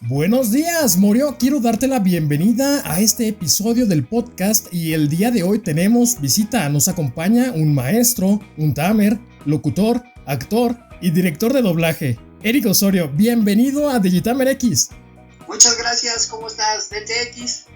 Buenos días, Morio. Quiero darte la bienvenida a este episodio del podcast y el día de hoy tenemos visita. Nos acompaña un maestro, un tamer, locutor, actor y director de doblaje. Eric Osorio, bienvenido a Digitamer X. Muchas gracias, ¿cómo estás, DTX?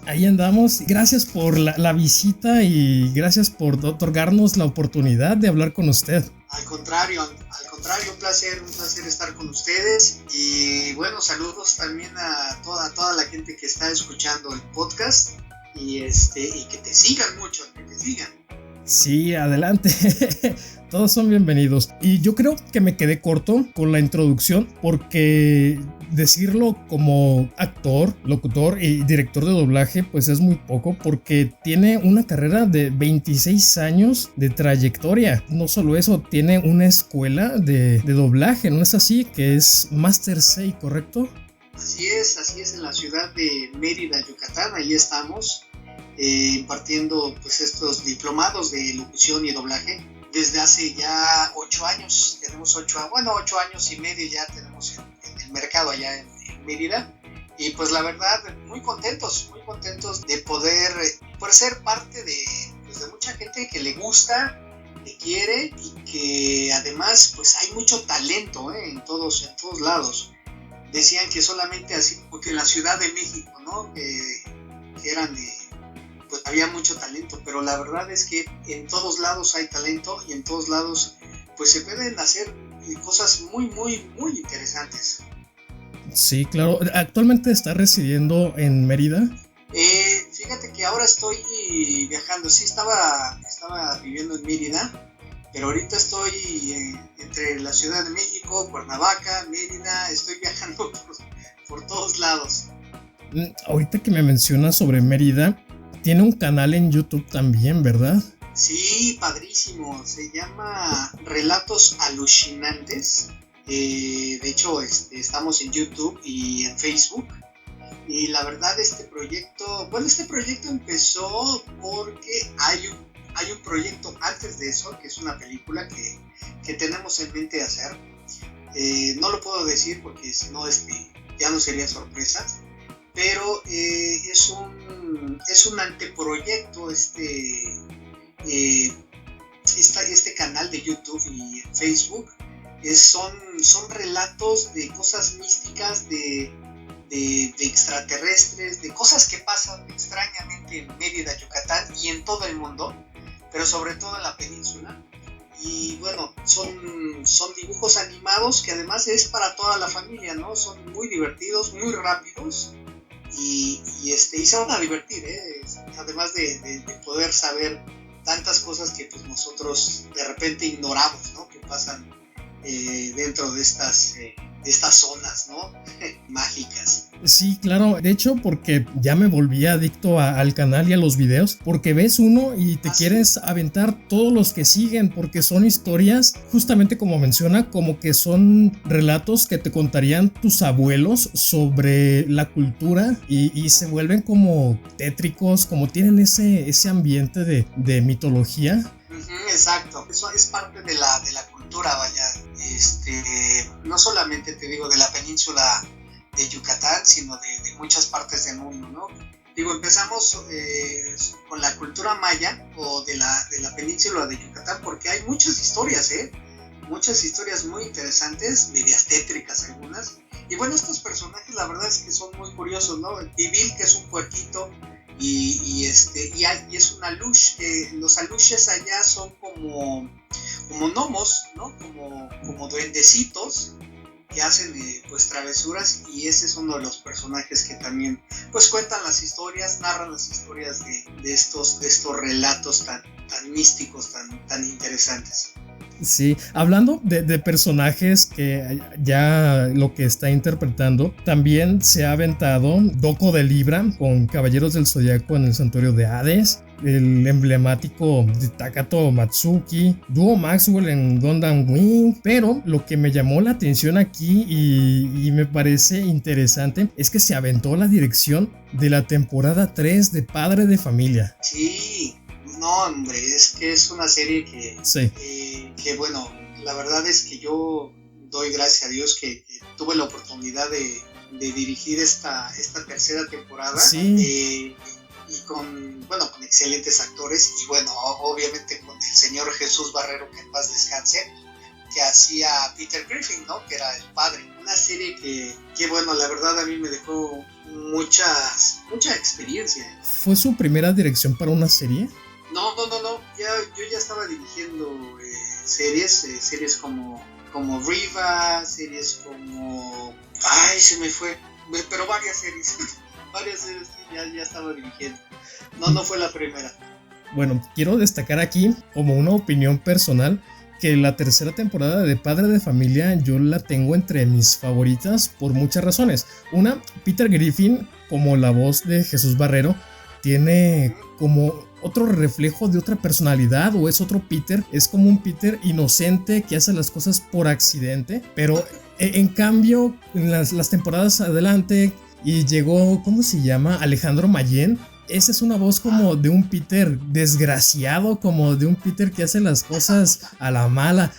Ahí andamos, gracias por la visita y gracias por otorgarnos la oportunidad de hablar con usted. Al contrario, un placer estar con ustedes y bueno, saludos también a toda la gente que está escuchando el podcast y que te sigan mucho, que te sigan. Sí, adelante. Todos son bienvenidos. Y yo creo que me quedé corto con la introducción porque decirlo como actor, locutor y director de doblaje pues es muy poco porque tiene una carrera de 26 años de trayectoria. No solo eso, tiene una escuela de doblaje, ¿no es así? Que es Master 6, ¿correcto? Así es, en la ciudad de Mérida, Yucatán, ahí estamos impartiendo pues estos diplomados de locución y doblaje. Desde hace ya 8 años, tenemos 8 años y medio ya tenemos en el mercado allá en Mérida. Y pues la verdad, muy contentos de poder ser parte de mucha gente que le gusta, que quiere y que además pues hay mucho talento en todos lados. Decían que solamente así, porque en la Ciudad de México, ¿no? Que eran pues había mucho talento, pero la verdad es que en todos lados hay talento y en todos lados pues se pueden hacer cosas muy interesantes. Sí, claro. ¿Actualmente está residiendo en Mérida? Fíjate que ahora estoy viajando. Sí, estaba viviendo en Mérida, pero ahorita estoy entre la Ciudad de México, Cuernavaca, Mérida. Estoy viajando por todos lados. Ahorita que me mencionas sobre Mérida, tiene un canal en YouTube también, ¿verdad? Sí, padrísimo. Se llama Relatos Alucinantes. De hecho, estamos en YouTube y en Facebook. Y la verdad, este proyecto empezó porque hay un proyecto antes de eso, que es una película que tenemos en mente hacer. No lo puedo decir porque si no, ya no sería sorpresa. Pero es un anteproyecto este canal de YouTube y en Facebook. Son relatos de cosas místicas, de extraterrestres, de cosas que pasan extrañamente en Mérida, Yucatán y en todo el mundo, pero sobre todo en la península. Y bueno, son dibujos animados que además es para toda la familia, ¿no? Son muy divertidos, muy rápidos. Y se van a divertir, además de poder saber tantas cosas que pues nosotros de repente ignoramos, ¿no? Que pasan dentro de estas zonas, ¿no? Mágicas. Sí, claro, de hecho porque ya me volví adicto al canal y a los videos, porque ves uno y te quieres aventar todos los que siguen, porque son historias, justamente como menciona, como que son relatos que te contarían tus abuelos sobre la cultura y se vuelven como tétricos, como tienen ese ambiente de mitología. Exacto, eso es parte de la cultura, vaya, no solamente te digo de la península de Yucatán, sino de muchas partes del mundo, ¿no? Digo, empezamos con la cultura maya o de la península de Yucatán porque hay muchas historias muy interesantes, medias tétricas algunas, y bueno, estos personajes la verdad es que son muy curiosos, ¿no? El Pibil, que es un puerquito, y es un alush, que los alushes allá son como gnomos, ¿no? Como duendecitos que hacen pues travesuras, y ese es uno de los personajes que también pues cuentan las historias, narran las historias de estos relatos tan místicos, tan interesantes. Sí, hablando de personajes que ya lo que está interpretando, también se ha aventado Doko de Libra con Caballeros del Zodiaco en el Santuario de Hades, el emblemático de Takato Matsuki, Duo Maxwell en Gundam Wing, pero lo que me llamó la atención aquí y me parece interesante es que se aventó la dirección de la temporada 3 de Padre de Familia. Sí, No, hombre, es que es una serie Sí. Que bueno, la verdad es que yo doy gracias a Dios que tuve la oportunidad de dirigir esta tercera temporada. Sí. Y con excelentes actores y bueno, obviamente con el señor Jesús Barrero, que en paz descanse, que hacía Peter Griffin, ¿no? Que era el padre. Una serie que bueno, la verdad a mí me dejó mucha experiencia. ¿Fue su primera dirección para una serie? No, yo ya estaba dirigiendo series como Riva, series como... Ay, se me fue, pero varias series ya estaba dirigiendo. No fue la primera. Bueno, quiero destacar aquí, como una opinión personal, que la tercera temporada de Padre de Familia yo la tengo entre mis favoritas por muchas razones. Una, Peter Griffin, como la voz de Jesús Barrero, tiene como otro reflejo de otra personalidad, o es otro Peter, es como un Peter inocente que hace las cosas por accidente, pero en cambio en las temporadas adelante y llegó, ¿cómo se llama? Alejandro Mayén. Esa es una voz como de un Peter desgraciado, como de un Peter que hace las cosas a la mala.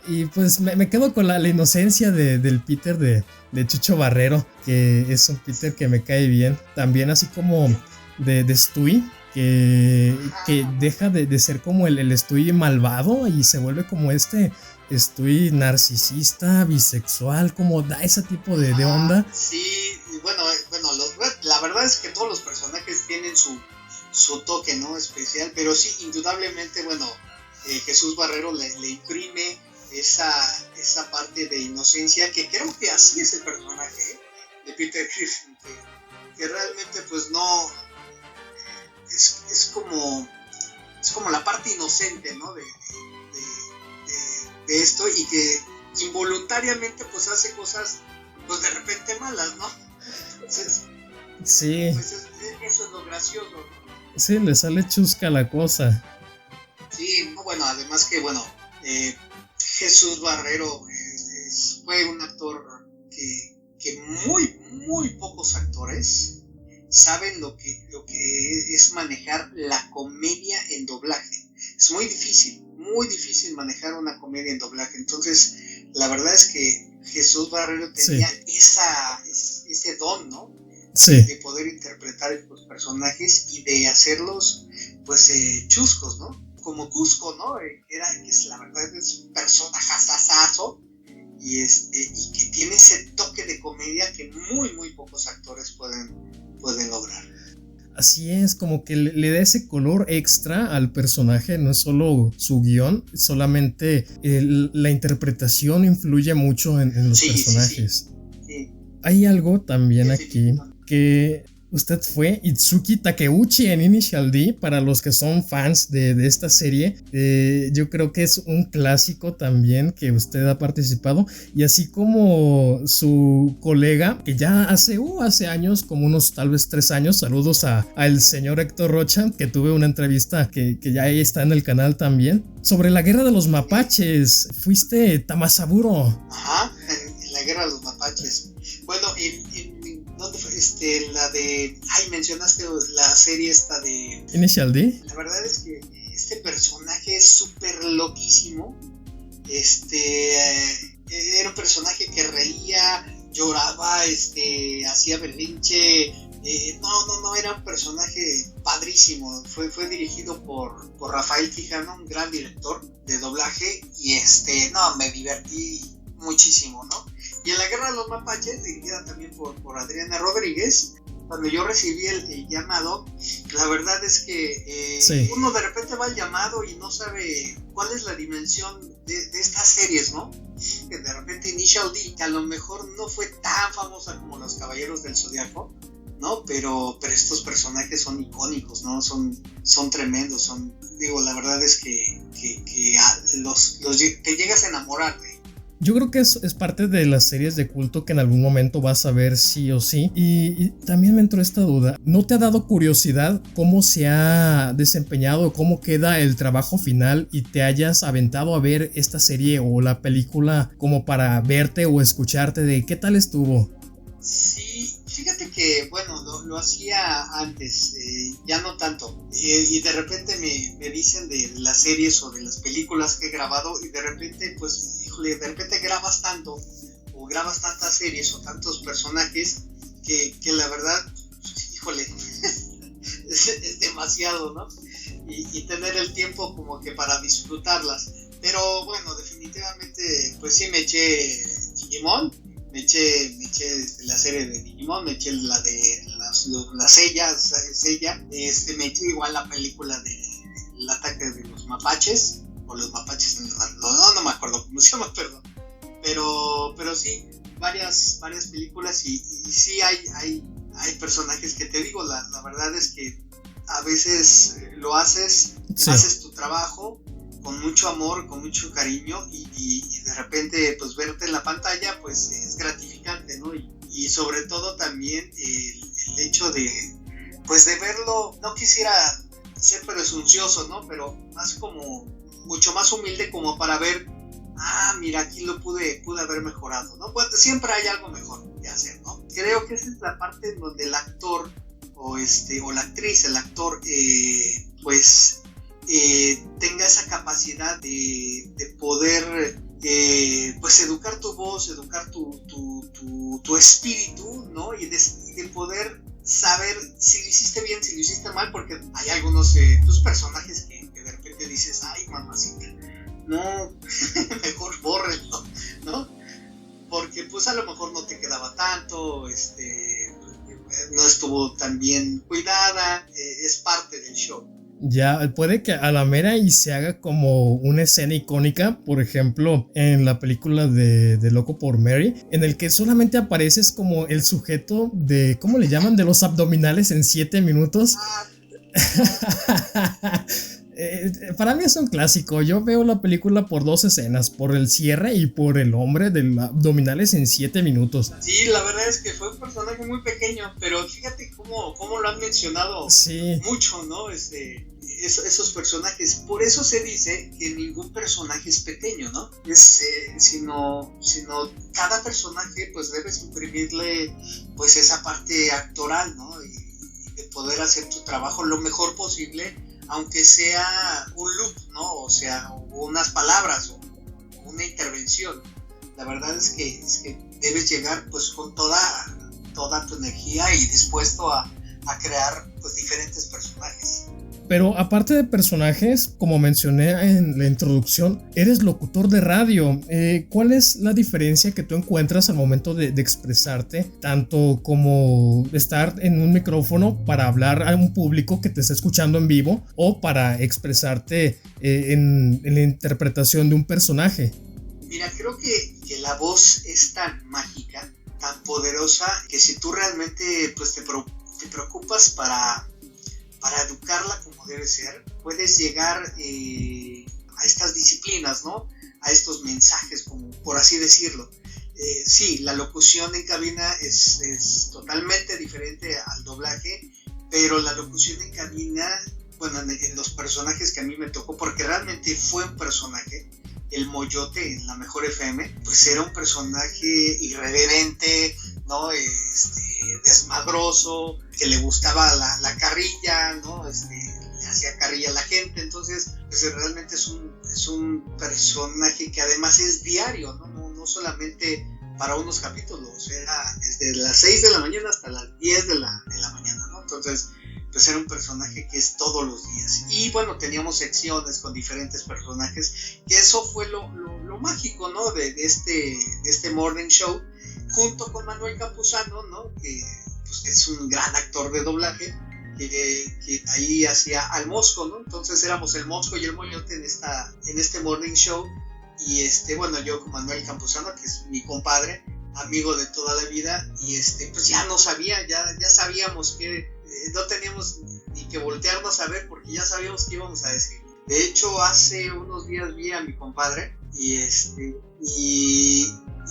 Y pues me quedo con la inocencia del Peter de Chucho Barrero, que es un Peter que me cae bien. También así como de Stewie, que deja de ser como el Stewie malvado y se vuelve como Stewie narcisista, bisexual, como da ese tipo de onda. Sí, bueno, la verdad es que todos los personajes tienen su toque, ¿no? Especial, pero sí, indudablemente, bueno, Jesús Barrero le imprime esa parte de inocencia, que creo que así es el personaje de Peter Griffin, que realmente pues no es como la parte inocente, ¿no? de esto, y que involuntariamente pues hace cosas pues de repente malas, ¿no? Entonces, sí, pues eso es lo gracioso, ¿no? Sí, le sale chusca la cosa. Sí, bueno, además que bueno, Jesús Barrero fue un actor que muy pocos actores saben lo que es manejar la comedia en doblaje. Es muy difícil manejar una comedia en doblaje. Entonces, la verdad es que Jesús Barrero tenía ese don, ¿no? Sí. De poder interpretar estos personajes y de hacerlos, pues, chuscos, ¿no? Como Cusco, ¿no? La verdad es un personajazazazo y que tiene ese toque de comedia que muy pocos actores pueden lograr. Así es, como que le da ese color extra al personaje, no es solo su guión, solamente la interpretación influye mucho en los personajes. Sí. Hay algo también aquí que usted fue Itsuki Takeuchi en Initial D. Para los que son fans de esta serie, yo creo que es un clásico también que usted ha participado, y así como su colega que ya hace años, como unos tal vez 3 años, saludos al señor Héctor Rocha, que tuve una entrevista que ya ahí está en el canal también, sobre la guerra de los mapaches. Fuiste Tamasaburo. Ajá, en la guerra de los mapaches. Bueno, ¿dónde fue? La de... Ay, mencionaste la serie esta de... Initial D. La verdad es que este personaje es súper loquísimo. Era un personaje que reía, lloraba, hacía berrinche. No, era un personaje padrísimo. Fue dirigido por Rafael Quijano, un gran director de doblaje. Y me divertí muchísimo, ¿no? Y en la guerra de los mapaches, dirigida también por Adriana Rodríguez, cuando yo recibí el llamado, la verdad es que uno de repente va al llamado y no sabe cuál es la dimensión de estas series, ¿no? Que de repente Initial D, que a lo mejor no fue tan famosa como Los Caballeros del Zodiaco, ¿no? Pero estos personajes son icónicos, ¿no? Son tremendos, la verdad es que te llegas a enamorarte. Yo creo que es parte de las series de culto que en algún momento vas a ver sí o sí. Y también me entró esta duda. ¿No te ha dado curiosidad cómo se ha desempeñado, cómo queda el trabajo final y te hayas aventado a ver esta serie o la película como para verte o escucharte de qué tal estuvo? Sí, fíjate que, bueno, lo hacía antes, ya no tanto. Y de repente me dicen de las series o de las películas que he grabado y de repente, pues, híjole, de repente grabas tanto o grabas tantas series o tantos personajes que la verdad, híjole, es demasiado, ¿no? Y tener el tiempo como que para disfrutarlas. Pero bueno, definitivamente, pues sí me eché Digimon. Me eché la serie de Digimon, me eché la de las Seiya, me eché igual la película de El ataque de los mapaches, o los mapaches, no me acuerdo cómo se llama, perdón. Pero sí, varias películas y sí hay personajes que te digo, la verdad es que a veces Sí. haces tu trabajo con mucho amor, con mucho cariño y de repente pues verte en la pantalla pues es gratificante, ¿no? Y sobre todo también el hecho de pues de verlo, no quisiera ser presuncioso, ¿no? Pero más como, mucho más humilde como para ver, mira, aquí lo pude haber mejorado, ¿no? Pues siempre hay algo mejor que hacer, ¿no? Creo que esa es la parte en donde el actor o la actriz, el actor, pues tenga esa capacidad de poder pues educar tu voz, educar tu espíritu, ¿no? Y de poder saber si lo hiciste bien, si lo hiciste mal, porque hay algunos tus personajes que de repente dices, ay, mamacita, no, mejor bórrenlo, ¿no? Porque pues a lo mejor no te quedaba tanto, no estuvo tan bien cuidada, es parte del show. Ya, puede que a la mera y se haga como una escena icónica, por ejemplo, en la película de Loco por Mary, en el que solamente apareces como el sujeto de, ¿cómo le llaman? De los abdominales en 7 minutos. Para mí es un clásico. Yo veo la película por 2 escenas, por el cierre y por el hombre de abdominales en 7 minutos. Sí, la verdad es que fue un personaje muy pequeño, pero fíjate cómo lo han mencionado sí. mucho, ¿no? Esos personajes. Por eso se dice que ningún personaje es pequeño, ¿no? Sino cada personaje pues debes imprimirle pues esa parte actoral, ¿no? Y de poder hacer tu trabajo lo mejor posible, aunque sea un loop, ¿no? O sea, unas palabras o una intervención. La verdad es que debes llegar pues con toda tu energía y dispuesto a crear pues diferentes personajes. Pero aparte de personajes, como mencioné en la introducción, eres locutor de radio. ¿Cuál es la diferencia que tú encuentras al momento de expresarte? Tanto como estar en un micrófono para hablar a un público que te está escuchando en vivo o para expresarte en la interpretación de un personaje. Mira, creo que la voz es tan mágica, tan poderosa, que si tú realmente pues, te preocupas para educarla como debe ser, puedes llegar a estas disciplinas, ¿no? A estos mensajes, como por así decirlo. Sí, la locución en cabina es totalmente diferente al doblaje, pero la locución en cabina, bueno, en los personajes que a mí me tocó, porque realmente fue un personaje, el Moyote en La Mejor FM, pues era un personaje irreverente, ¿no? Desmadroso, que le gustaba la carrilla, ¿no? Le hacía carrilla a la gente, entonces pues realmente es un personaje que además es diario, no solamente para unos capítulos, era desde las 6 de la mañana hasta las 10 de la mañana, ¿no? Entonces pues era un personaje que es todos los días. Y bueno, teníamos secciones con diferentes personajes, que eso fue lo mágico, ¿no? De este morning show, junto con Manuel Campuzano, ¿no? Que pues, es un gran actor de doblaje, que ahí hacía al Mosco, ¿no? Entonces éramos el Mosco y el Moyote en este morning show. Y bueno, yo con Manuel Campuzano, que es mi compadre, amigo de toda la vida, y pues ya no sabía, ya sabíamos que no teníamos ni que voltearnos a ver porque ya sabíamos qué íbamos a decir. De hecho, hace unos días vi a mi compadre y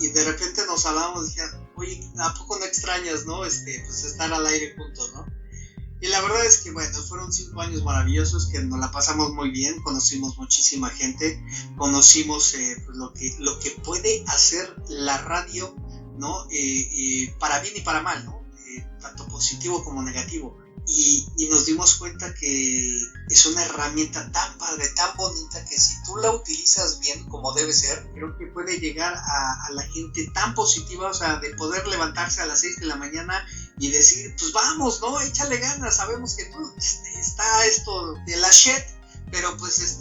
de repente nos hablábamos y dije, oye, ¿a poco no extrañas, no? Pues estar al aire juntos, ¿no? Y la verdad es que, bueno, fueron 5 años maravillosos que nos la pasamos muy bien, conocimos muchísima gente, conocimos lo que puede hacer la radio ¿no? Para bien y para mal, ¿no? Tanto positivo como negativo. Y nos dimos cuenta que es una herramienta tan padre, tan bonita, que si tú la utilizas bien como debe ser, creo que puede llegar a la gente tan positiva, o sea, de poder levantarse a las 6 de la mañana y decir, pues vamos, ¿no? Échale ganas, sabemos que tú está esto de la shit, pero pues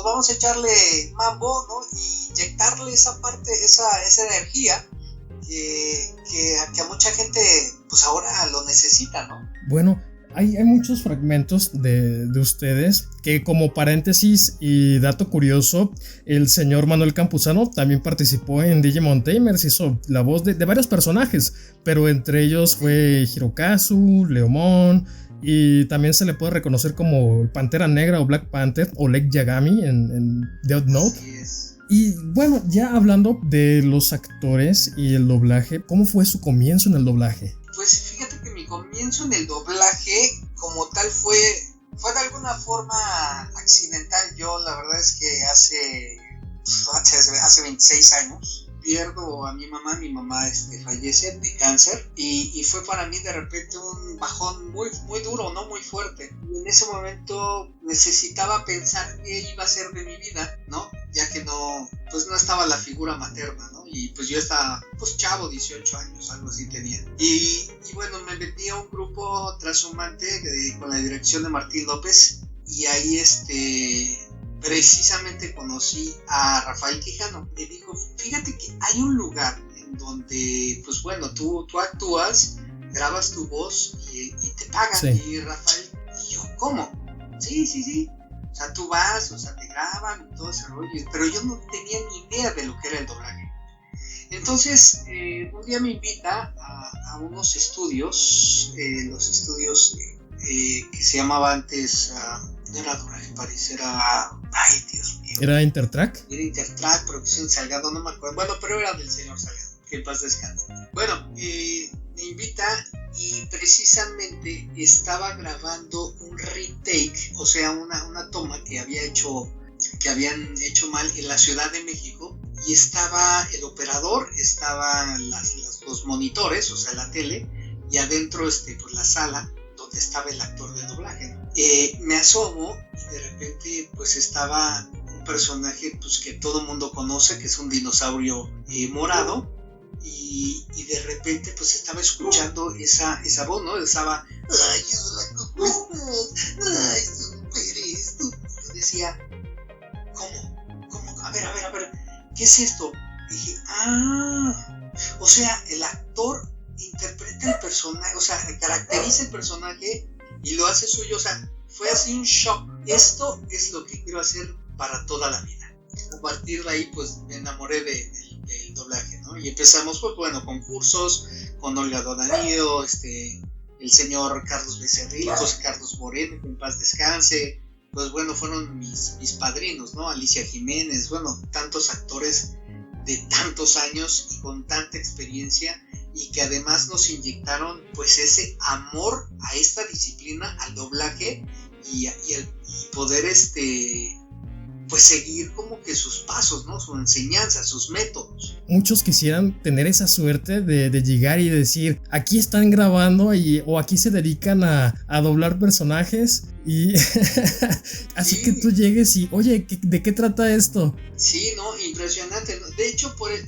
vamos a echarle mambo, ¿no? Y inyectarle esa parte, esa energía que a mucha gente pues ahora lo necesita, ¿no? Bueno, hay muchos fragmentos de ustedes que, como paréntesis y dato curioso, el señor Manuel Campuzano también participó en Digimon Tamers, hizo la voz de varios personajes, pero entre ellos fue Hirokazu, Leomon, y también se le puede reconocer como Pantera Negra o Black Panther o Lake Yagami en Death Note. Así es. Y bueno, ya hablando de los actores y el doblaje, ¿cómo fue su comienzo en el doblaje? Pues fíjate que mi comienzo en el doblaje como tal fue de alguna forma accidental. Yo la verdad es que hace 26 años pierdo a mi mamá fallece de cáncer y fue para mí de repente un bajón muy, muy duro, ¿no? Muy fuerte. Y en ese momento necesitaba pensar qué iba a ser de mi vida, ¿no? Ya que no estaba la figura materna, ¿no? Y pues yo estaba, pues chavo, 18 años, algo así tenía. Y bueno, me metí a un grupo trashumante con la dirección de Martín López y ahí precisamente conocí a Rafael Quijano. Me dijo, fíjate que hay un lugar en donde, pues bueno, tú actúas, grabas tu voz y te pagan. Sí. Y Rafael, y yo, ¿cómo? Sí. O sea, tú vas, o sea, te graban y todo ese rollo. Pero yo no tenía ni idea de lo que era el doblaje. Entonces, un día me invita a unos estudios, los estudios que se llamaba antes... no era Doblaje París, ay Dios mío. ¿Era Intertrack? Era Intertrack, Producción Salgado, no me acuerdo. Bueno, pero era del señor Salgado, que en paz descanse. Bueno, me invita y precisamente estaba grabando un retake, o sea, una toma que habían hecho mal en la Ciudad de México, y estaba el operador, estaban los monitores, o sea, la tele, y adentro pues la sala donde estaba el actor de doblaje. Me asomo y de repente pues estaba un personaje pues que todo mundo conoce, que es un dinosaurio morado, y de repente pues estaba escuchando esa voz, ¿no? Estaba, ay, hola, ¿cómo estás? Ay, súper esto. Yo decía, ¿cómo? A ver, ¿qué es esto? Y dije, o sea, el actor interpreta el personaje, o sea, caracteriza el personaje y lo hace suyo. O sea, fue así un shock. Esto es lo que quiero hacer para toda la vida. A partir de ahí pues me enamoré del doblaje, ¿no? Y empezamos pues bueno, con cursos, con Olga Donadío, el señor Carlos Becerril, José Carlos Moreno, que en paz descanse. Pues bueno, fueron mis padrinos, ¿no? Alicia Jiménez, bueno, tantos actores de tantos años y con tanta experiencia, y que además nos inyectaron pues ese amor a esta disciplina, al doblaje, y poder pues seguir como que sus pasos, ¿no? Su enseñanza, sus métodos. Muchos quisieran tener esa suerte de llegar y decir, aquí están grabando o aquí se dedican a doblar personajes, y así sí. Que tú llegues y, oye, ¿de qué trata esto? Sí, no, impresionante. De hecho, fue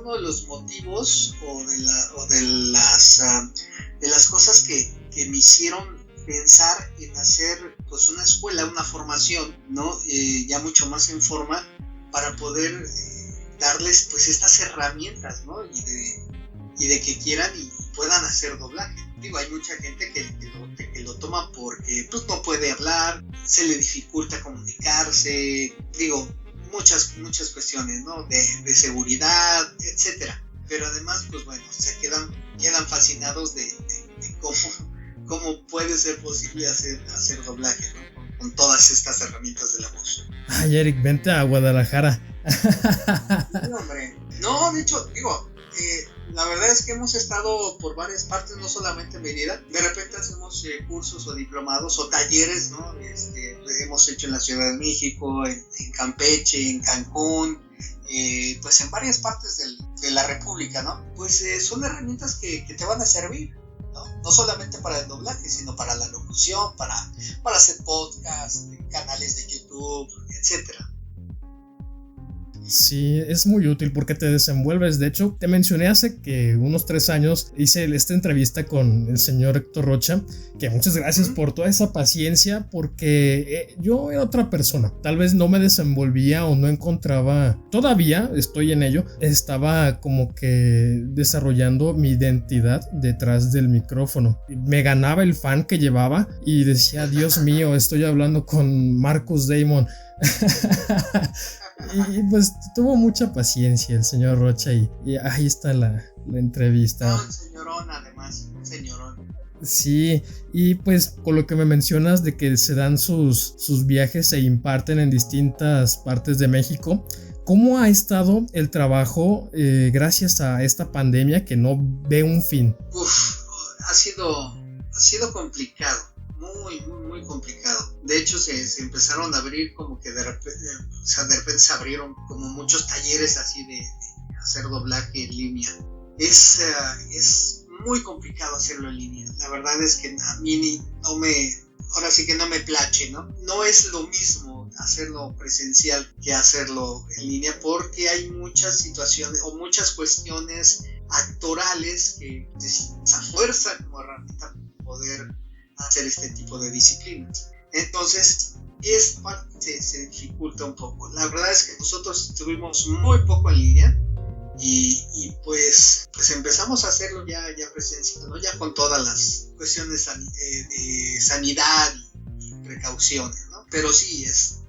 uno de los motivos o de las cosas que me hicieron pensar en hacer pues una escuela, una formación, ¿no? Ya mucho más en forma, para poder darles pues estas herramientas, ¿no? Y de que quieran y puedan hacer doblaje. Digo, hay mucha gente que lo toma porque pues no puede hablar, se le dificulta comunicarse, digo, muchas cuestiones, ¿no? De seguridad, etcétera. Pero además, pues bueno, se quedan fascinados de cómo puede ser posible hacer doblaje, ¿no? Con todas estas herramientas de la voz. Ay, Eric, vente a Guadalajara. No, hombre. No, de hecho, digo, la verdad es que hemos estado por varias partes, no solamente en Mérida. De repente hacemos cursos o diplomados o talleres, ¿no? Hemos hecho en la Ciudad de México, en Campeche, en Cancún, pues en varias partes de la República, ¿no? Pues son herramientas que te van a servir, ¿no? No solamente para el doblaje, sino para la locución, para hacer podcast, canales de YouTube, etcétera. Sí, es muy útil porque te desenvuelves. De hecho, te mencioné hace que unos 3 años hice esta entrevista con el señor Héctor Rocha, que muchas gracias por toda esa paciencia, porque yo era otra persona. Tal vez no me desenvolvía o no encontraba, todavía estoy en ello, estaba como que desarrollando mi identidad detrás del micrófono. Me ganaba el fan que llevaba y decía, Dios mío, estoy hablando con Marcus Damon. Y pues tuvo mucha paciencia el señor Rocha y ahí está la entrevista. Un señorón, además, un señorón. Sí, y pues con lo que me mencionas de que se dan sus viajes e imparten en distintas partes de México, ¿cómo ha estado el trabajo gracias a esta pandemia que no ve un fin? Ha sido complicado, muy complicado. De hecho, se empezaron a abrir como que de repente se abrieron como muchos talleres así de hacer doblaje en línea. Es muy complicado hacerlo en línea. La verdad es que a mí ahora sí que no me place, ¿no? No es lo mismo hacerlo presencial que hacerlo en línea, porque hay muchas situaciones o muchas cuestiones actorales que necesitan fuerza como herramienta para poder hacer este tipo de disciplinas. Entonces, se dificulta un poco. La verdad es que nosotros estuvimos muy poco en línea y pues empezamos a hacerlo ya presencial, ¿no? Ya con todas las cuestiones de sanidad y precauciones, ¿no? Pero sí, es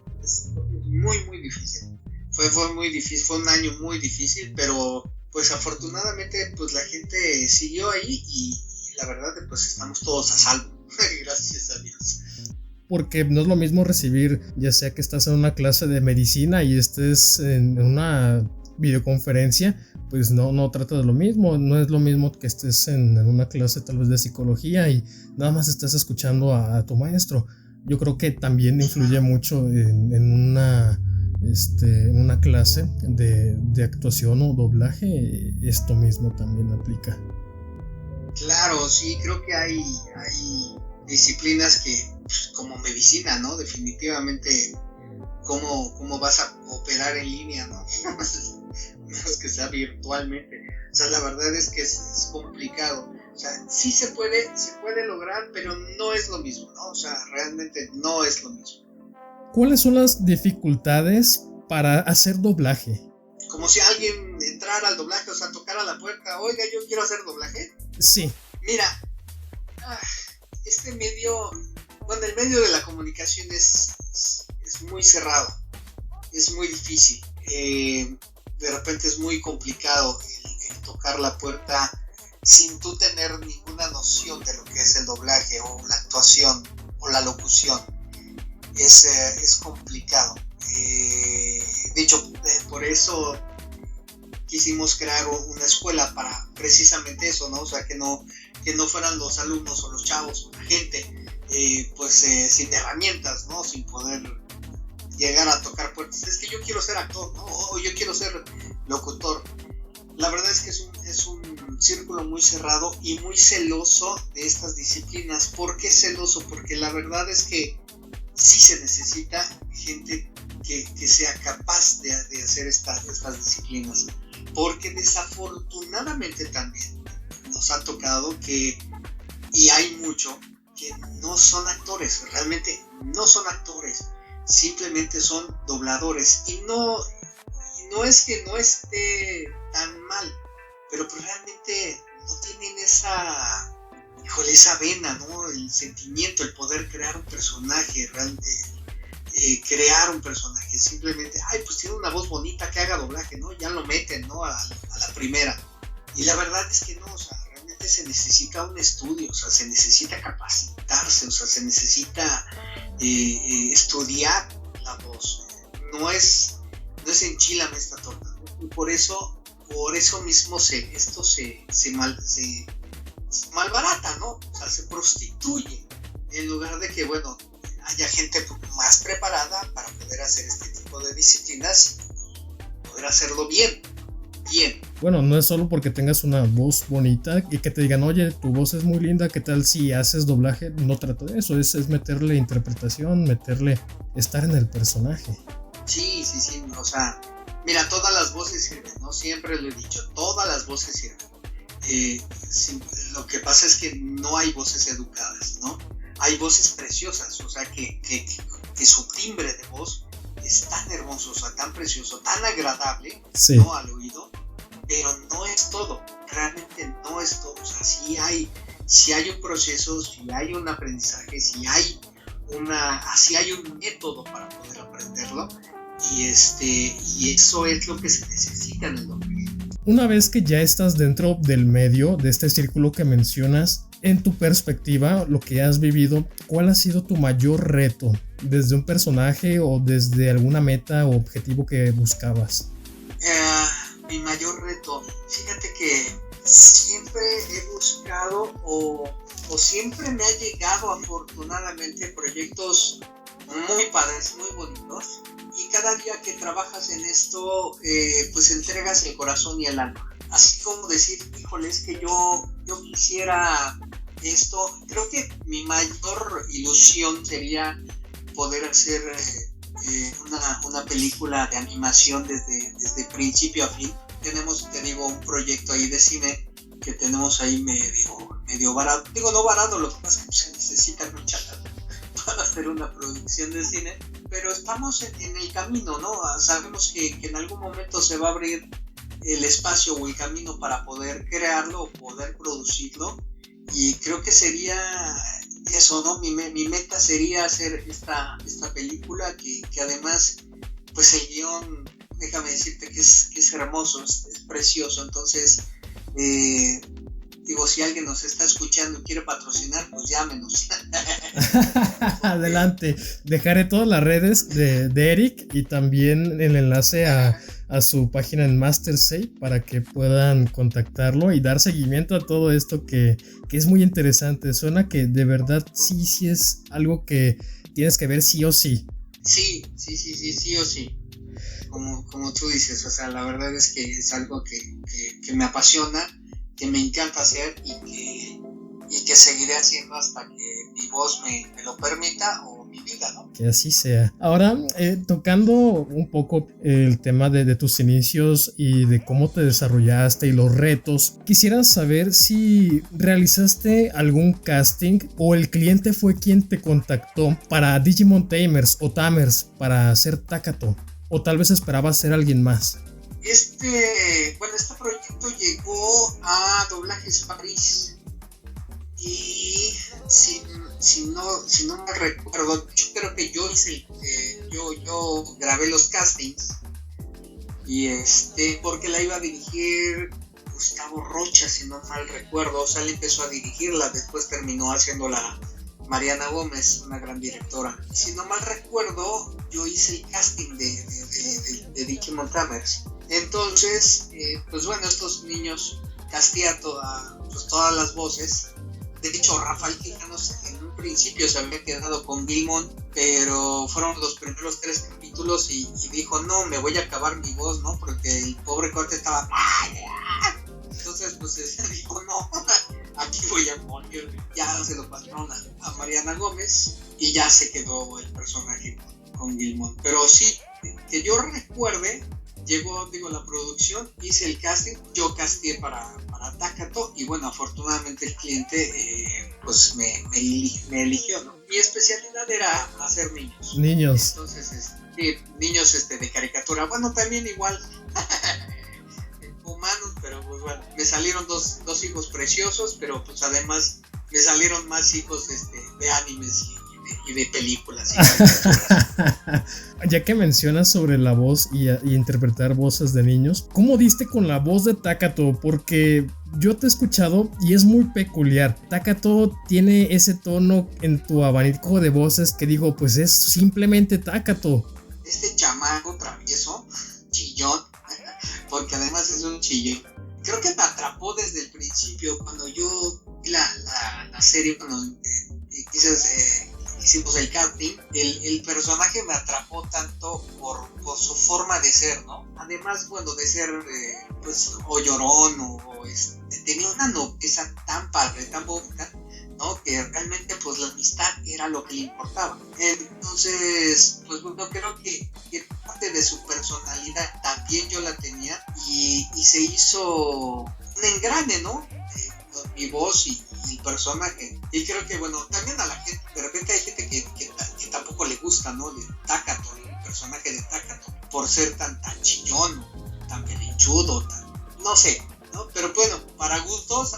muy difícil. Fue muy difícil, fue un año muy difícil, pero pues afortunadamente pues la gente siguió ahí y la verdad pues estamos todos a salvo. Gracias a Dios. Porque no es lo mismo recibir, ya sea que estás en una clase de medicina y estés en una videoconferencia, pues no trata de lo mismo. No es lo mismo que estés en una clase tal vez de psicología y nada más estás escuchando a tu maestro. Yo creo que también influye mucho en una clase de actuación o doblaje. Esto mismo también aplica. Claro, sí, creo que hay disciplinas que, pues, como medicina, ¿no? Definitivamente, ¿cómo vas a operar en línea, ¿no? Menos que sea virtualmente. O sea, la verdad es que es complicado. O sea, sí se puede lograr, pero no es lo mismo, ¿no? O sea, realmente no es lo mismo. ¿Cuáles son las dificultades para hacer doblaje? Como si alguien entrara al doblaje, o sea, tocara la puerta, oiga, yo quiero hacer doblaje. Sí. Mira, el medio de la comunicación es muy cerrado, es muy difícil, de repente es muy complicado el tocar la puerta sin tú tener ninguna noción de lo que es el doblaje o la actuación o la locución. Es complicado. De hecho, por eso quisimos crear una escuela para precisamente eso, ¿no? O sea, que no fueran los alumnos o los chavos o la gente sin herramientas, ¿no? Sin poder llegar a tocar puertas. Es que yo quiero ser actor, ¿no? O yo quiero ser locutor. La verdad es que es un círculo muy cerrado y muy celoso de estas disciplinas. ¿Por qué celoso? Porque la verdad es que sí se necesita gente que sea capaz de hacer estas disciplinas, porque desafortunadamente también nos ha tocado y hay mucho, que no son actores, realmente no son actores, simplemente son dobladores, y no es que no esté tan mal, pero pues realmente no tienen esa vena, ¿no? El sentimiento, el poder crear un personaje, simplemente, pues tiene una voz bonita, que haga doblaje, ¿no? Ya lo meten, ¿no? A la primera. Y la verdad es que no, o sea, realmente se necesita un estudio, o sea, se necesita capacitarse, o sea, se necesita estudiar la voz. No es enchilame esta torta, ¿no? Y por eso mismo esto se malbarata, ¿no? O sea, se prostituye, en lugar de que, bueno, haya gente más preparada para poder hacer este tipo de disciplinas poder hacerlo bien. Bueno, no es solo porque tengas una voz bonita y que te digan, oye, tu voz es muy linda, ¿qué tal si haces doblaje? No trata de eso, es meterle interpretación, estar en el personaje. Sí, o sea, mira, todas las voces sirven, ¿no? Siempre lo he dicho, todas las voces sirven. Lo que pasa es que no hay voces educadas, ¿no? Hay voces preciosas, o sea, que su timbre de voz es tan hermoso, o sea, tan precioso, tan agradable, sí, ¿no? Al oído, pero no es todo, realmente no es todo, o sea, sí hay un proceso, sí hay un aprendizaje, sí hay un método para poder aprenderlo, y eso es lo que se necesita en el doblaje. Una vez que ya estás dentro del medio, de este círculo que mencionas, en tu perspectiva, lo que has vivido, ¿cuál ha sido tu mayor reto? ¿Desde un personaje o desde alguna meta o objetivo que buscabas? Mi mayor reto, fíjate que siempre he buscado o siempre me ha llegado afortunadamente proyectos muy padres, muy bonitos, y cada día que trabajas en esto pues entregas el corazón y el alma, así como decir, híjole, es que yo quisiera esto. Creo que mi mayor ilusión sería poder hacer una película de animación desde principio a fin. Tenemos, te digo, un proyecto ahí de cine que tenemos ahí medio barato. Digo, no barato, lo que pasa es que se necesita mucha lana para hacer una producción de cine, pero estamos en el camino, ¿no? Sabemos que en algún momento se va a abrir el espacio o el camino para poder crearlo o poder producirlo, y creo que sería eso, ¿no? Mi meta sería hacer esta película que además, pues el guión, déjame decirte que es hermoso, es precioso. Entonces, digo, si alguien nos está escuchando y quiere patrocinar, pues llámenos. Adelante, dejaré todas las redes de Eric y también el enlace a su página en Mastersay para que puedan contactarlo y dar seguimiento a todo esto que es muy interesante. Suena que de verdad sí es algo que tienes que ver sí o sí. Sí o sí. Como tú dices, o sea, la verdad es que es algo que me apasiona, que me encanta hacer y que seguiré haciendo hasta que mi voz me lo permita o mi vida, ¿no? Que así sea. Ahora, tocando un poco el tema de tus inicios y de cómo te desarrollaste y los retos, quisiera saber si realizaste algún casting o el cliente fue quien te contactó para Digimon Tamers o Tamers para hacer Takato, o tal vez esperabas ser alguien más. Este proyecto llegó a Doblajes París y si no me recuerdo, yo creo que yo hice yo grabé los castings y porque la iba a dirigir Gustavo Rocha, si no mal recuerdo. O sea, él empezó a dirigirla, después terminó haciéndola Mariana Gómez, una gran directora. Si no mal recuerdo, yo hice el casting de Digimon Tamers. Entonces, pues bueno, estos niños casté a todas las voces. De hecho, Rafael Quijanos en un principio se había quedado con Gilmon, pero fueron los primeros 3 capítulos y dijo, no, me voy a acabar mi voz, ¿no? Porque el pobre corte estaba... Entonces, pues dijo, no, aquí voy a morir. Ya se lo pasaron a Mariana Gómez y ya se quedó el personaje con Gilmon. Pero sí, que yo recuerde, llegó, la producción, hice el casting, yo casteé para Takato y bueno, afortunadamente el cliente pues me eligió, ¿no? Mi especialidad era hacer niños. Entonces, sí, niños de caricatura. Bueno, también igual humanos, pero pues bueno, me salieron dos hijos preciosos, pero pues además me salieron más hijos de animes y de películas. Ya que mencionas sobre la voz y interpretar voces de niños, ¿cómo diste con la voz de Takato? Porque yo te he escuchado y es muy peculiar. Takato tiene ese tono en tu abanico de voces que digo, pues es simplemente Takato. Este chamaco travieso, chillón, porque además es un chillón. Creo que me atrapó desde el principio cuando yo vi la serie, cuando quizás hicimos el casting, el personaje me atrapó tanto por su forma de ser, ¿no? Además, bueno, de ser pues o llorón tenía una nobleza tan padre, tan bonita, ¿no? Que realmente pues la amistad era lo que le importaba. Entonces, pues bueno, creo que parte de su personalidad también yo la tenía y se hizo un engrane, ¿no? Mi voz y el personaje. Y creo que, bueno, también a la gente, de repente hay gente que tampoco le gusta, ¿no? De Takato, el personaje de Takato, por ser tan chillón, tan pelinchudo, no sé, ¿no? Pero bueno, para gustos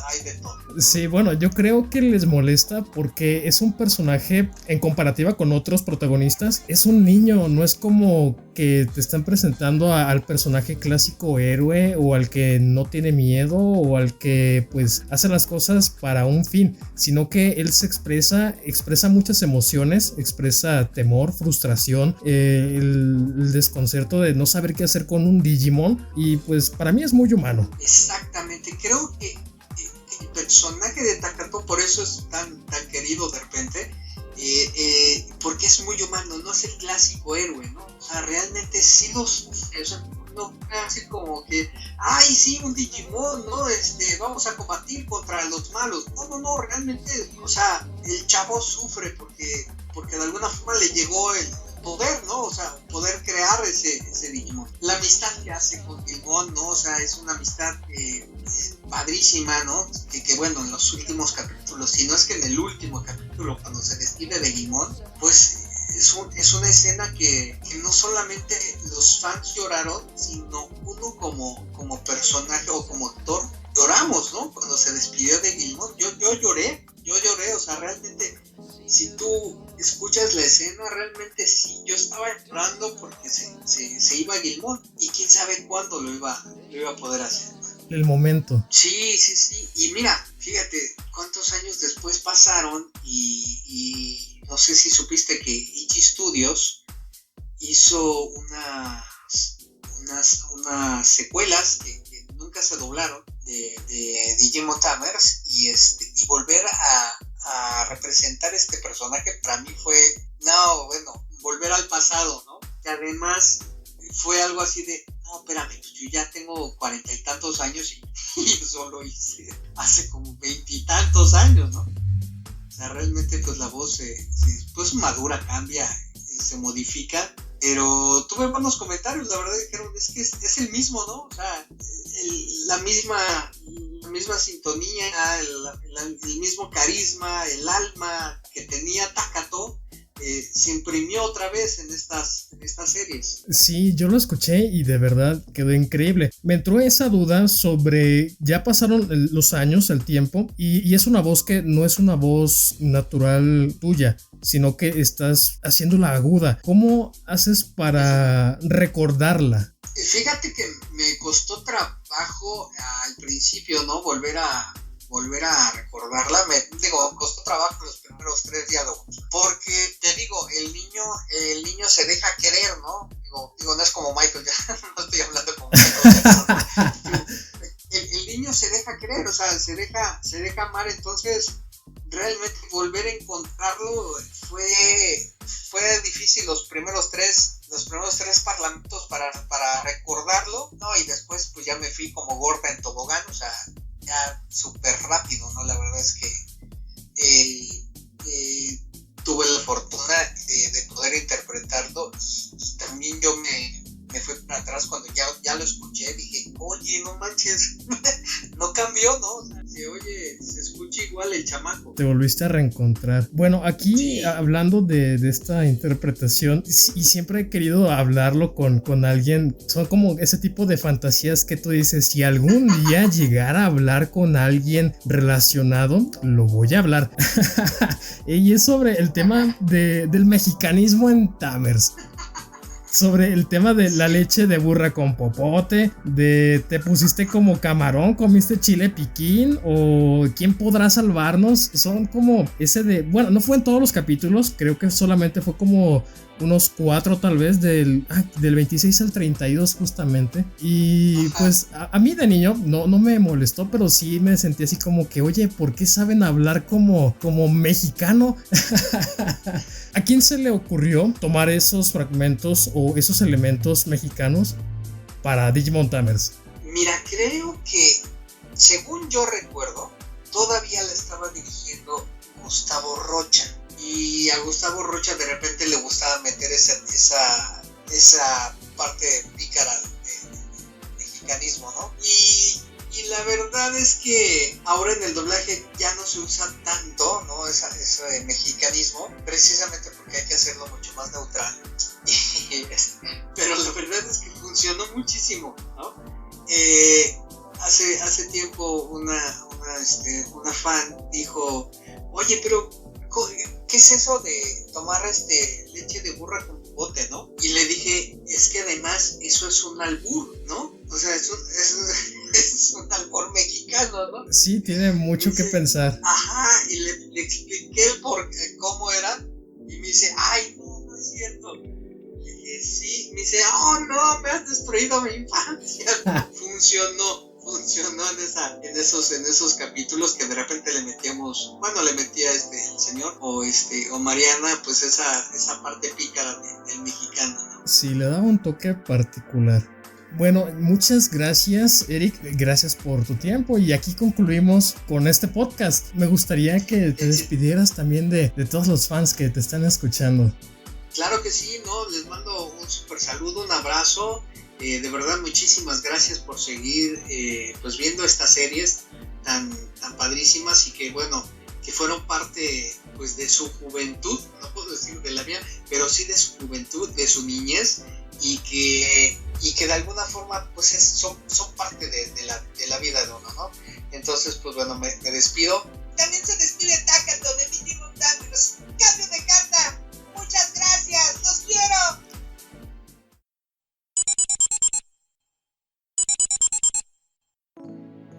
hay de todo. Sí, bueno, yo creo que les molesta porque es un personaje, en comparativa con otros protagonistas, es un niño, no es como que te están presentando al personaje clásico héroe o al que no tiene miedo o al que pues hace las cosas para un fin, sino que él se expresa muchas emociones, expresa temor, frustración, el desconcierto de no saber qué hacer con un Digimon y pues para mí es muy humano. Exactamente, creo que el personaje de Takato por eso es tan querido de repente, porque es muy humano, no es el clásico héroe, ¿no? O sea, realmente sí no así como que, ay, sí, un Digimon, ¿no? Vamos a combatir contra los malos. No, realmente, o sea, el chavo sufre porque de alguna forma le llegó el poder, ¿no? O sea, poder crear ese Digimon. La amistad que hace con Digimon, ¿no? O sea, es una amistad padrísima, ¿no? Que bueno, en los últimos capítulos, si no es que en el último capítulo, cuando se despide de Digimon, pues es una escena que no solamente los fans lloraron, sino uno como personaje o como actor, lloramos, ¿no? Cuando se despidió de Digimon, yo lloré, o sea, realmente, si tú escuchas la escena, realmente sí, yo estaba llorando porque se iba Digimon y quién sabe cuándo lo iba a poder hacer. El momento. Sí, y mira, fíjate cuántos años después pasaron y no sé si supiste que Ichi Studios hizo unas secuelas que nunca se doblaron de Digimon Tamers y volver a representar este personaje para mí fue, volver al pasado, ¿no? Que además fue algo así de, no, espérame, pues yo ya tengo 40 y tantos años y eso lo hice hace como 20 y tantos años, ¿no? O sea, realmente pues la voz pues madura, cambia, se modifica, pero tuve buenos comentarios, la verdad dijeron, es que es el mismo, ¿no? O sea, la misma sintonía, el mismo carisma, el alma que tenía Takato, se imprimió otra vez en estas series. Sí, yo lo escuché y de verdad quedó increíble. Me entró esa duda sobre, ya pasaron los años, el tiempo, y es una voz que no es una voz natural tuya, sino que estás haciéndola aguda. ¿Cómo haces para recordarla? Fíjate que me costó trabajo al principio, ¿no? Volver a recordarla, me costó trabajo los primeros 3 diálogos, porque te digo, el niño se deja querer, ¿no? Digo, no es como Michael, ya no estoy hablando como Michael, el niño se deja querer, o sea, se deja amar, entonces realmente volver a encontrarlo fue difícil los primeros tres parlamentos para recordarlo, ¿no? Y después pues ya me fui como gorda en tobogán, o sea, ya súper rápido, ¿no? La verdad es que tuve la fortuna de poder interpretarlo y también yo me fui para atrás cuando ya lo escuché, dije, oye, no manches, no cambió, ¿no? O sea, se escucha igual el chamaco. Te volviste a reencontrar. Bueno, aquí sí. Hablando de esta interpretación, y siempre he querido hablarlo con alguien, son como ese tipo de fantasías que tú dices, si algún día llegara a hablar con alguien relacionado, lo voy a hablar. Y es sobre el tema del mexicanismo en Tamers. Sobre el tema de la leche de burra con popote, de te pusiste como camarón, comiste chile piquín, o quién podrá salvarnos. Son como ese de, bueno, no fue en todos los capítulos, creo que solamente fue como unos 4 tal vez, del 26 al 32 justamente. Y pues a mí de niño no me molestó, pero sí me sentí así como que, oye, ¿por qué saben hablar como mexicano? ¿A quién se le ocurrió tomar esos fragmentos o esos elementos mexicanos para Digimon Tamers? Mira, creo que, según yo recuerdo, todavía le estaba dirigiendo Gustavo Rocha. Y a Gustavo Rocha de repente le gustaba meter esa parte pícara de mexicanismo, ¿no? Y la verdad es que ahora en el doblaje ya no se usa tanto, ¿no? Ese mexicanismo, precisamente porque hay que hacerlo mucho más neutral. Pero la verdad es que funcionó muchísimo, ¿no? Hace tiempo una fan dijo, oye, pero ¿qué es eso de tomar leche de burra con bote, no? Y le dije, es que además eso es un albur, ¿no? O sea, es un albur mexicano, ¿no? Sí, tiene mucho que pensar. Ajá, y le expliqué cómo era, y me dice, ay, no es cierto. Le dije, sí, me dice, oh no, me has destruido mi infancia. Funcionó en esos capítulos que de repente le metía el señor o Mariana, pues esa parte pícara del mexicano, ¿no? Sí, le daba un toque particular. Bueno, muchas gracias, Eric, gracias por tu tiempo y aquí concluimos con este podcast. Me gustaría que te despidieras también de todos los fans que te están escuchando. Claro que sí, ¿no? Les mando un súper saludo, un abrazo. De verdad, muchísimas gracias por seguir pues viendo estas series tan padrísimas y que, bueno, que fueron parte pues de su juventud, no puedo decir de la mía, pero sí de su juventud, de su niñez, y que de alguna forma pues son parte de la vida de uno, ¿no? Entonces, pues bueno, me despido. También se despide Takato de Digimon Tamers. ¡Cambio de carta! ¡Muchas gracias! ¡Los quiero!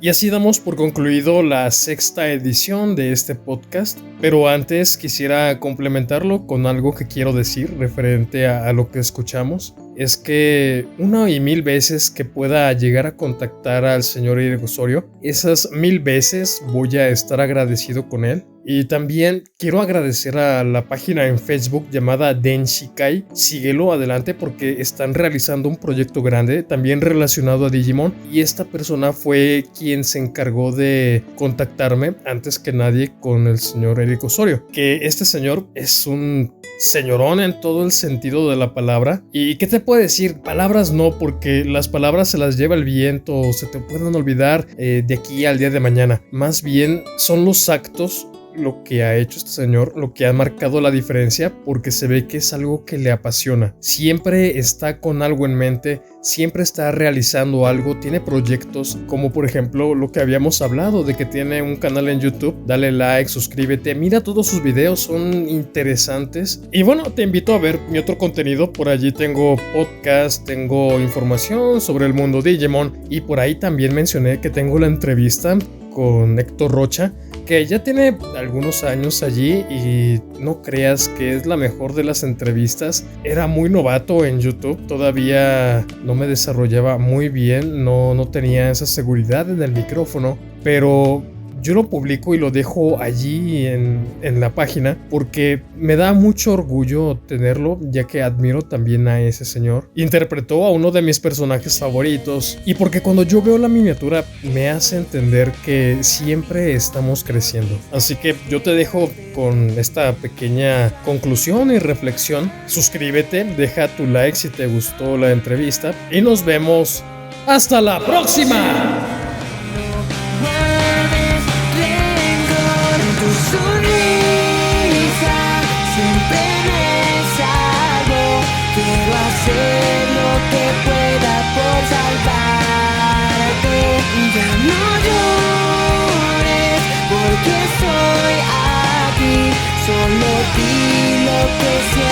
Y así damos por concluido la 6ª edición de este podcast, pero antes quisiera complementarlo con algo que quiero decir referente a lo que escuchamos. Es que 1 y 1000 veces que pueda llegar a contactar al señor Eric Osorio, esas 1000 veces voy a estar agradecido con él. Y también quiero agradecer a la página en Facebook llamada Denshikai. Síguelo adelante porque están realizando un proyecto grande también relacionado a Digimon. Y esta persona fue quien se encargó de contactarme antes que nadie con el señor Eric Osorio. Que este señor es un señorón en todo el sentido de la palabra. ¿Y qué te puedo decir? Palabras no, porque las palabras se las lleva el viento o se te pueden olvidar de aquí al día de mañana. Más bien son los actos lo que ha hecho este señor, lo que ha marcado la diferencia, porque se ve que es algo que le apasiona. Siempre está con algo en mente, siempre está realizando algo, tiene proyectos, como por ejemplo lo que habíamos hablado, de que tiene un canal en YouTube. Dale like, suscríbete, mira todos sus videos, son interesantes. Y bueno, te invito a ver mi otro contenido. Por allí tengo podcast, tengo información sobre el mundo Digimon, y por ahí también mencioné que tengo la entrevista con Héctor Rocha, que ya tiene algunos años allí y no creas que es la mejor de las entrevistas. Era muy novato en YouTube, todavía no me desarrollaba muy bien, no tenía esa seguridad en el micrófono, pero yo lo publico y lo dejo allí en la página porque me da mucho orgullo tenerlo, ya que admiro también a ese señor. Interpretó a uno de mis personajes favoritos y porque cuando yo veo la miniatura me hace entender que siempre estamos creciendo. Así que yo te dejo con esta pequeña conclusión y reflexión. Suscríbete, deja tu like si te gustó la entrevista y nos vemos hasta la próxima. Quiero hacer lo que pueda por salvarte. Ya no llores porque estoy aquí. Solo di lo que sientes.